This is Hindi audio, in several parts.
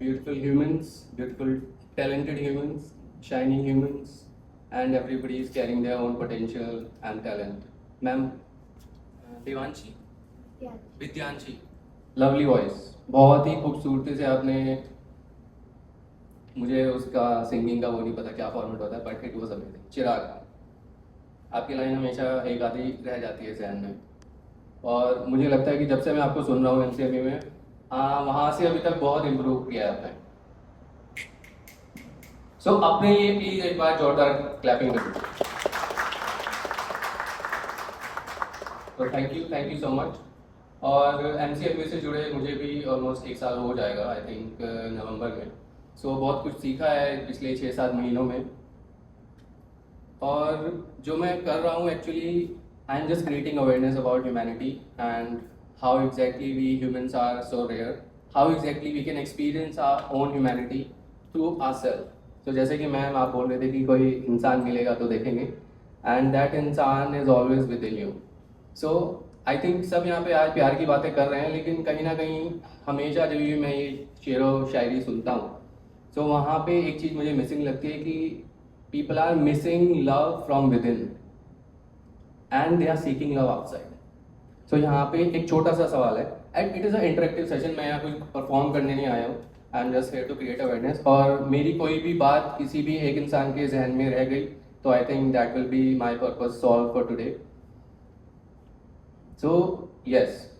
beautiful humans, beautiful, talented humans, shining humans, and everybody is carrying their own potential and talent. Ma'am, Devanshi Vidyanshi, lovely voice, बहुत ही खूबसूरती से आपने, मुझे उसका सिंगिंग का वो नहीं पता क्या फॉर्मेट होता है, बट इट वॉज अमेजिंग. चिराग, आपकी लाइन हमेशा एक आधी रह जाती है जहन में, और मुझे लगता है कि जब से मैं आपको सुन रहा हूँ एमसीएमई में, वहाँ से अभी तक बहुत इम्प्रूव किया है आपने. सो अपने लिए प्लीज एक बार जोरदार क्लैपिंग करिए. तो थैंक यू सो मच. और एमसीएमई से जुड़े मुझे भी ऑलमोस्ट 1 साल हो जाएगा, आई थिंक नवंबर में. सो बहुत कुछ सीखा है पिछले 6-7 महीनों में, और जो मैं कर रहा हूँ actually, I am just creating awareness about humanity and how exactly we humans are so rare, how exactly we can experience our own humanity through ourselves. तो जैसे कि मैम आप बोल रहे थे कि कोई इंसान मिलेगा तो देखेंगे, एंड दैट इंसान is always with in you. So I think सब यहाँ पे आज प्यार की बातें कर रहे हैं, लेकिन कहीं ना कहीं हमेशा जब भी मैं ये शेर व शायरी सुनता हूँ, तो वहाँ पे एक चीज़ मुझे मिसिंग लगती है कि people are missing love from within and they are seeking love outside. So यहाँ पे एक छोटा सा सवाल है, and it is an interactive session. मैं यहाँ कुछ परफॉर्म करने नहीं आया हूँ, I am just here to create awareness. और मेरी कोई भी बात किसी भी एक इंसान के जहन में रह गई तो I think that will be my purpose solve for today. So yes,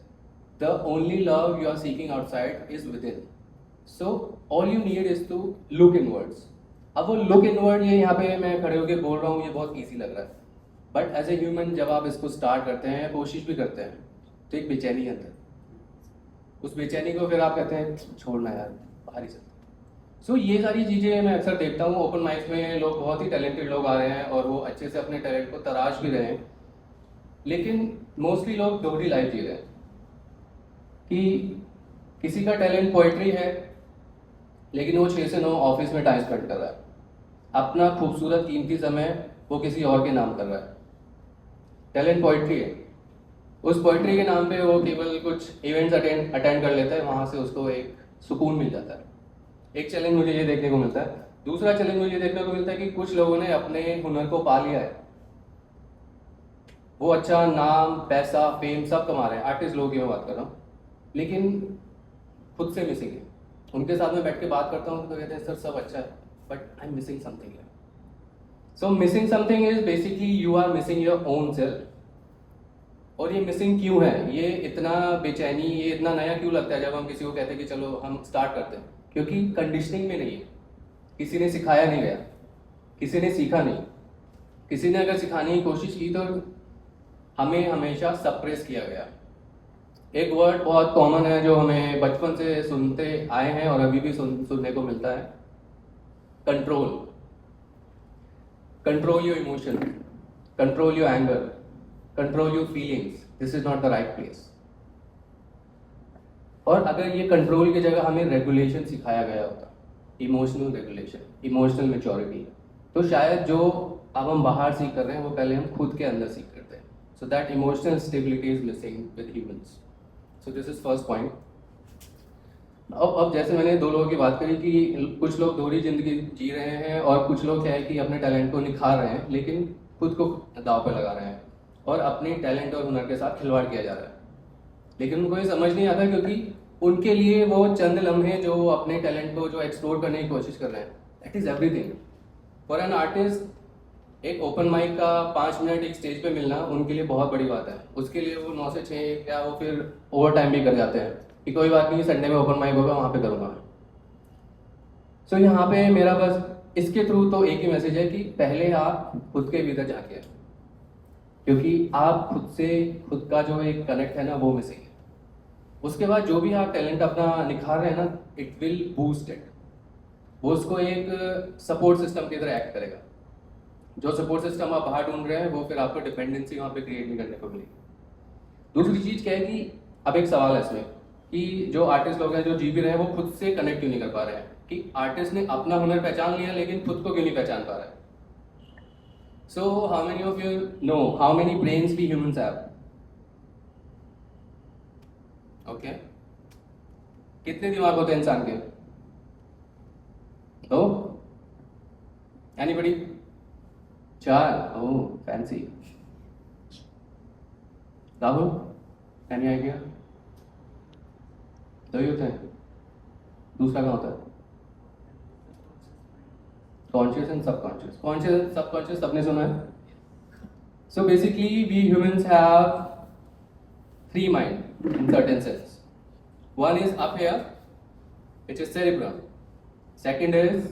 the only love you are seeking outside is within. So all you need is to look inwards. अब वो लुक इनवर्ड, ये यहाँ पे मैं खड़े होकर बोल रहा हूँ, ये बहुत ईजी लग रहा है, बट एज ए ह्यूमन जब आप इसको स्टार्ट करते हैं, कोशिश भी करते हैं, तो एक बेचैनी अंदर, उस बेचैनी को फिर आप कहते हैं छोड़ना यार, बाहर ही चलते. सो ये सारी चीज़ें मैं अक्सर देखता हूँ ओपन माइक में. लोग, बहुत ही टैलेंटेड लोग आ रहे हैं और वो अच्छे से अपने टैलेंट को तराश भी रहे हैं, लेकिन मोस्टली लोग दोहरी लाइफ जी रहे हैं कि किसी का टैलेंट पोइट्री है, लेकिन वो 6 से 9 ऑफिस में टाइम स्पेंड कर रहा है, अपना खूबसूरत कीमती समय वो किसी और के नाम कर रहा है. टैलेंट पोइट्री है, उस पोइट्री के नाम पे वो केवल कुछ इवेंट्स अटेंड कर लेता है, वहाँ से उसको एक सुकून मिल जाता है. एक चैलेंज मुझे ये देखने को मिलता है. दूसरा चैलेंज मुझे देखने को मिलता है कि कुछ लोगों ने अपने हुनर को पा लिया है, वो अच्छा नाम, पैसा, फेम सब कमा रहे हैं, आर्टिस्ट लोगों की मैं बात कर रहा हूँ, लेकिन खुद से मिसिंग है. उनके साथ में बैठ के बात करता हूँ तो कहते हैं सर सब अच्छा है, but I am missing something. So missing something is basically you are missing your own self. और ये मिसिंग क्यों है, ये इतना बेचैनी, ये इतना नया क्यों लगता है जब हम किसी को कहते हैं कि चलो हम स्टार्ट करते हैं? क्योंकि कंडीशनिंग में नहीं है, किसी ने सिखाया नहीं गया, किसी ने सीखा नहीं. किसी ने अगर सिखाने की कोशिश की तो हमें हमेशा सप्रेस किया गया. एक वर्ड बहुत कॉमन है जो हमें बचपन से सुनते आए हैं और अभी भी सुनने को मिलता है, control. Control your emotion, control your anger, control your feelings. This is not the right place. और अगर ये कंट्रोल की जगह हमें रेगुलेशन सिखाया गया होता, इमोशनल रेगुलेशन, इमोशनल मैच्योरिटी, तो शायद जो अब हम बाहर सीख कर रहे हैं वो पहले हम खुद के अंदर सीख करते हैं. So that emotional stability is missing with humans. So this is first point. अब जैसे मैंने 2 लोगों की बात करी कि कुछ लोग दोहरी जिंदगी जी रहे हैं और कुछ लोग क्या है कि अपने टैलेंट को निखार रहे हैं, लेकिन खुद को दाव पे लगा रहे हैं और अपने टैलेंट और हुनर के साथ खिलवाड़ किया जा रहा है. लेकिन उनको ये समझ नहीं आता, क्योंकि उनके लिए वो चंद लम्हे जो अपने टैलेंट को जो एक्सप्लोर करने की कोशिश कर रहे हैं, that is everything. For an artist एक ओपन माइक का 5 मिनट एक स्टेज पे मिलना उनके लिए बहुत बड़ी बात है. उसके लिए वो 9 से 6 या वो फिर ओवर टाइम भी कर जाते हैं कि कोई बात नहीं, संडे में ओपन माइक होगा वहाँ पे करूँगा. सो यहाँ पे मेरा बस इसके थ्रू तो एक ही मैसेज है कि पहले आप खुद के भीतर जाके, क्योंकि आप खुद से, खुद का जो एक कनेक्ट है ना वो मिसिंग है. उसके बाद जो भी आप टैलेंट अपना निखार रहे हैं ना, इट विल बूस्ट इट. वो उसको एक सपोर्ट सिस्टम की तरह एक्ट करेगा. जो सपोर्ट सिस्टम आप बाहर ढूंढ रहे हैं वो फिर आपको डिपेंडेंसी वहाँ पे क्रिएट नहीं करने को मिलेगी. दूसरी चीज़ क्या है कि अब एक सवाल है इसमें कि जो आर्टिस्ट लोग हैं जो जी भी रहे हैं वो खुद से कनेक्ट क्यों नहीं कर पा रहे हैं, कि आर्टिस्ट ने अपना हुनर पहचान लिया लेकिन खुद को क्यों नहीं पहचान पा रहा है. So how many of you know how many brains we humans have? Okay, कितने दिमाग होते हैं इंसान के? No? Anybody? 4. Oh, fancy. Rahul? Any idea? Do you think? दूसरा क्या होता है? Conscious and subconscious. Conscious and subconscious सबने सुना है? So basically, we humans have 3 minds in certain sense. One is up here, which is cerebrum. Second is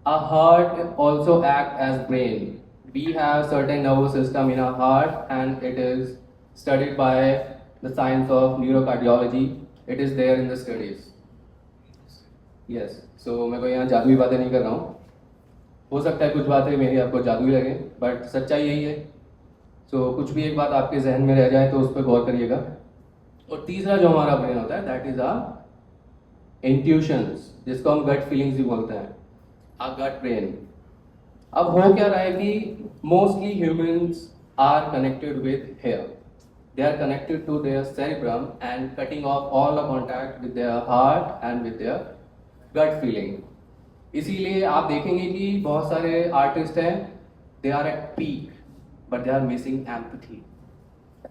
our heart also act as brain. We have certain nervous system in our heart, and it is studied by the science of neurocardiology. It is there in the studies. Yes. So मैं कोई यहाँ जादुई बातें नहीं कर रहा हूँ. हो सकता है कुछ बातें मेरी आपको जादुई लगे, बट सच्चाई यही है. So कुछ भी एक बात आपके जहन में रह जाए तो उस पर गौर करिएगा. और तीसरा जो हमारा ब्रेन होता है, दैट इज आवर इंट्यूशंस, जिसको हम गट फीलिंग्स भी बोलते हैं, आवर गट ब्रेन. अब हो क्या रहा है कि mostly humans are connected with hair. They are connected to their cerebrum and cutting off all the contact with their heart and with their gut feeling. इसीलिए आप देखेंगे कि बहुत सारे आर्टिस्ट हैं, they are at peak, but they are missing empathy.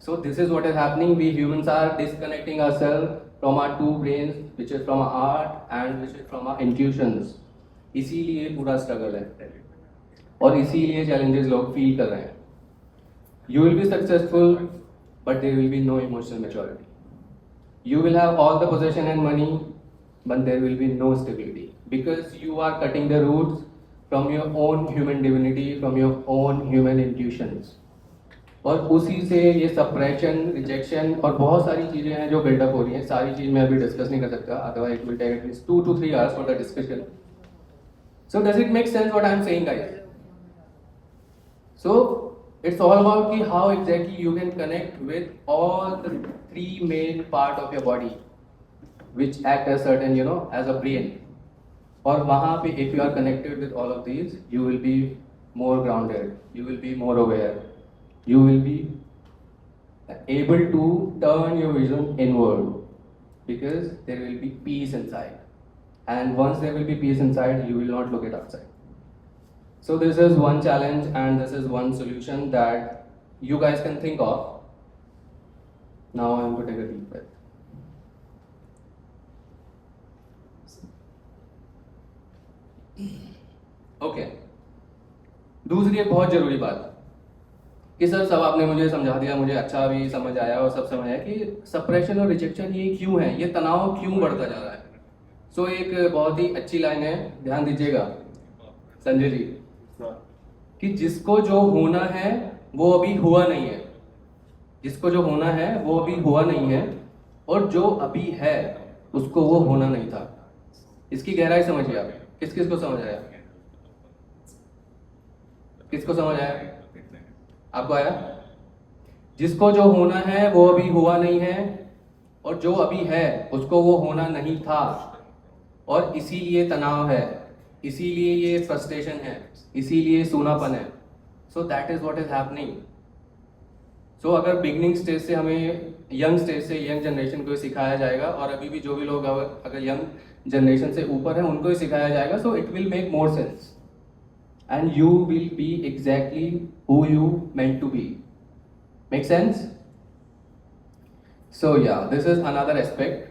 So this is what is happening. We humans are disconnecting ourselves from our 2 brains, which is from our heart and which is from our intuitions. इसीलिए पूरा स्ट्रगल है और इसीलिए चैलेंजेस लोग फील कर रहे हैं. You will be successful, but there will be no emotional maturity. You will have all the possession and money, but there will be no stability, because you are cutting the roots from your own human divinity, from your own human intuitions. और उसी से ये सप्रेशन, रिजेक्शन और बहुत सारी चीज़ें हैं जो बिल्डअप हो रही हैं. सारी चीज़ मैं अभी डिस्कस नहीं कर सकता, otherwise it will take at least 2 to 3 hours for the discussion. So does it make sense what I am saying, guys? So it's all about ki how exactly you can connect with all the 3 main part of your body, which act as certain, as a brain. और वहाँ पे if you are connected with all of these, you will be more grounded, you will be more aware, you will be able to turn your vision inward, because there will be peace inside. And once there will be peace inside, you will not look at outside. So this is one challenge and this is one solution that you guys can think of. Now I am going to take a deep breath. Okay. दूसरी एक बहुत जरूरी बात कि सर सब आपने मुझे समझा दिया, मुझे अच्छा भी समझ आया और सब समझ आया कि सप्रेशन और रिजेक्शन ये क्यों है, ये तनाव क्यों बढ़ता जा रहा है. सो एक बहुत ही अच्छी लाइन है, ध्यान दीजिएगा संजय जी, कि जिसको जो होना है वो अभी हुआ नहीं है. जिसको जो होना है वो अभी हुआ नहीं है, और जो अभी है उसको वो होना नहीं था. इसकी गहराई समझिए आप. किस किस को समझ आया? किसको समझ आया? आपको आया? जिसको जो होना है वो अभी हुआ नहीं है, और जो अभी है उसको वो होना नहीं था, और इसीलिए तनाव है, इसीलिए ये फ्रस्ट्रेशन है, इसीलिए सूनापन है. So that is what is happening. So अगर बिगनिंग स्टेज से हमें, यंग स्टेज से यंग जनरेशन को सिखाया जाएगा, और अभी भी जो भी लोग अगर यंग जनरेशन से ऊपर है उनको ही सिखाया जाएगा, so it will make more sense and you will be exactly who you meant to be. Make sense? So yeah, this is another aspect,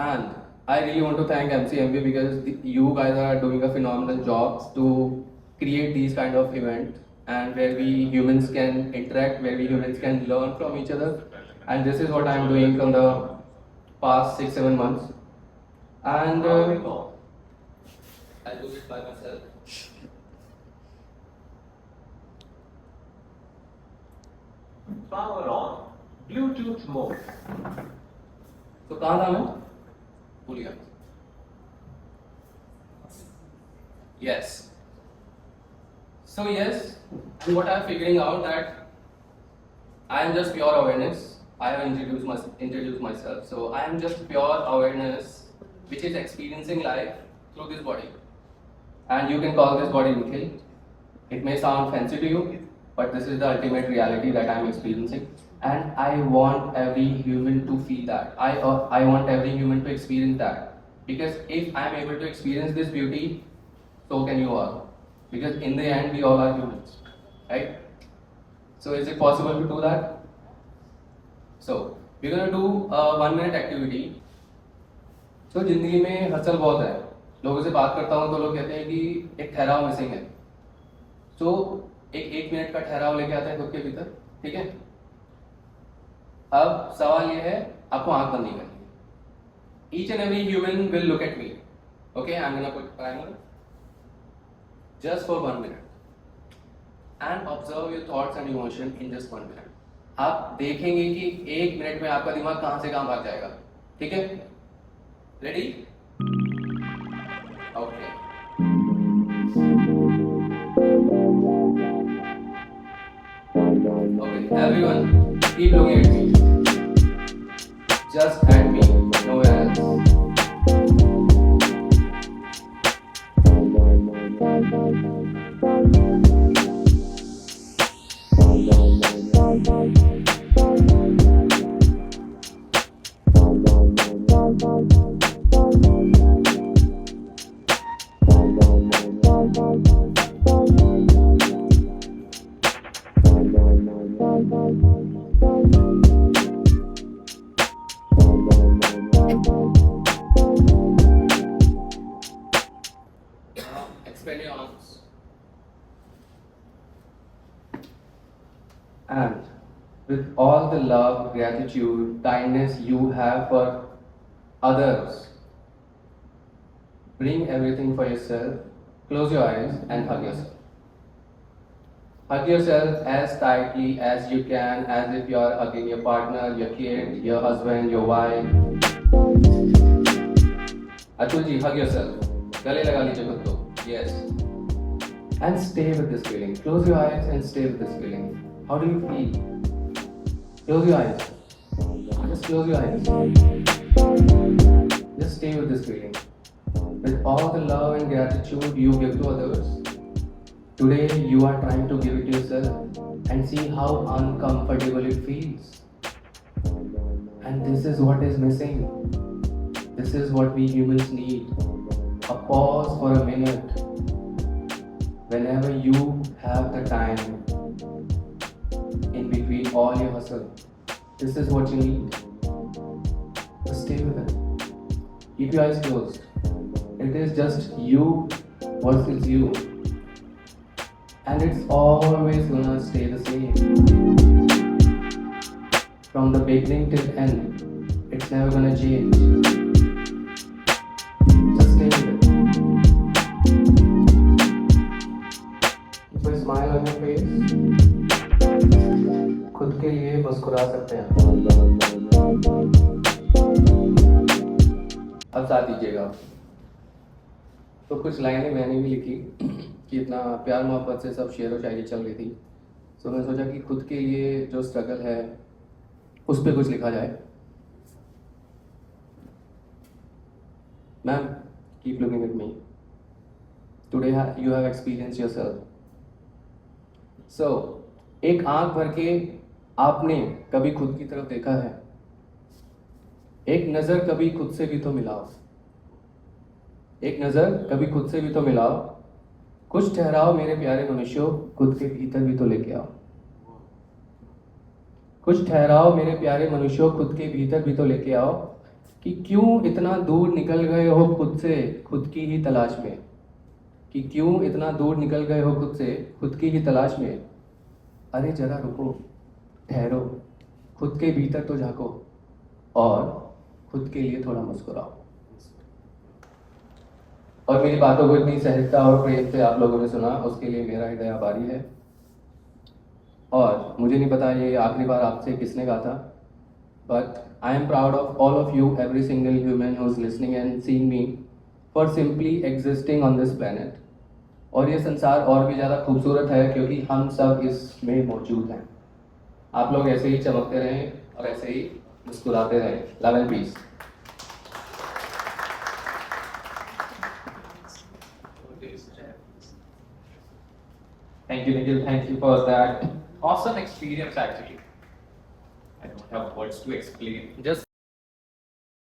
and I really want to thank MCMB because you guys are doing a phenomenal job to create these kind of events, and where we humans can interact, where we humans can learn from each other. And this is what I am doing from the past 6-7 months. And I'll do it by myself. Power on. Bluetooth mode. तो कहाँ था मैं? भूल गया. Yes. So yes, and what I am figuring out that I am just pure awareness. I have introduced myself. So I am just pure awareness, which is experiencing life through this body. And you can call this body Nikhil. It may sound fancy to you, but this is the ultimate reality that I am experiencing. And I want every human to feel that. I want every human to experience that. Because if I am able to experience this beauty, so can you all. Because in the end, we all are humans, right? So is it possible to do that? So we're gonna do a 1 minute activity. So जिंदगी में हसल बहुत है. लोगों से बात करता हूँ तो लोग कहते हैं कि एक ठहराव मिसिंग है. तो एक मिनट का ठहराव लेके आते हैं खुद के भीतर, ठीक है? अब सवाल ये है, आपको आंख बंद नहीं करनी है. Each and every human will look at me. Okay, I'm gonna put primer just for 1 minute and observe your thoughts and emotion in just 1 minute. आप देखेंगे कि 1 मिनट में आपका दिमाग कहां से कहां भाग जाएगा, ठीक है? Ready? Okay. Okay, everyone, keep looking at me. Just at me, nowhere else. Expand your arms. And with all the love, gratitude, kindness you have for others, bring everything for yourself. Close your eyes and hug yourself. Hug yourself as tightly as you can, as if you are hugging your partner, your kid, your husband, your wife. Atul ji, hug yourself. गले लगा लीजिए खुद को. Yes. And stay with this feeling. Close your eyes and stay with this feeling. How do you feel? Close your eyes. Just close your eyes. Just stay with this feeling. With all the love and gratitude you give to others, today you are trying to give it to yourself and see how uncomfortable it feels. And this is what is missing. This is what we humans need. A pause for a minute. Whenever you have the time in between all your hustle, this is what you need. Just stay with it. Keep your eyes closed. It is just you versus you. And it's always gonna stay the same. From the beginning till end, it's never gonna change. Just stay with it. Keep a smile on your face. खुद के लिए मुस्कुरा सकते हैं. अब साथ दीजिएगा. तो कुछ लाइनें मैंने भी लिखी कि इतना प्यार मोहब्बत से सब शेर व शायरी चल रही थी. तो मैं सोचा कि खुद के लिए जो स्ट्रगल है उस पर कुछ लिखा जाए. Ma'am, keep looking at me. Today you have experience yourself. So एक आंख भर के आपने कभी खुद की तरफ देखा है? एक नज़र कभी खुद से भी तो मिलाओ. एक नज़र कभी खुद से भी तो मिलाओ. कुछ ठहराओ मेरे प्यारे मनुष्यों, खुद के भीतर भी तो लेके आओ. कुछ ठहराओ मेरे प्यारे मनुष्यों, खुद के भीतर भी तो लेके आओ. कि क्यों इतना दूर निकल गए हो खुद से, खुद की ही तलाश में. कि क्यों इतना दूर निकल गए हो खुद से, खुद की ही तलाश में. अरे जरा रुको, ठहरो, खुद के भीतर तो झांको और खुद के लिए थोड़ा मुस्कुराओ. और मेरी बातों को इतनी सहजता और प्रेम से आप लोगों ने सुना, उसके लिए मेरा हृदय आभारी है. और मुझे नहीं पता ये आखिरी बार आपसे किसने कहा था, but I am proud of all of you, every single human who is listening and seeing me, for simply existing on this planet. और ये संसार और भी ज़्यादा खूबसूरत है क्योंकि हम सब इसमें मौजूद हैं. आप लोग ऐसे ही चमकते रहें और ऐसे ही मुस्कुराते रहें. Love and peace. Thank you, Nikhil. Thank you for that awesome experience, actually. I don't have words to explain. Just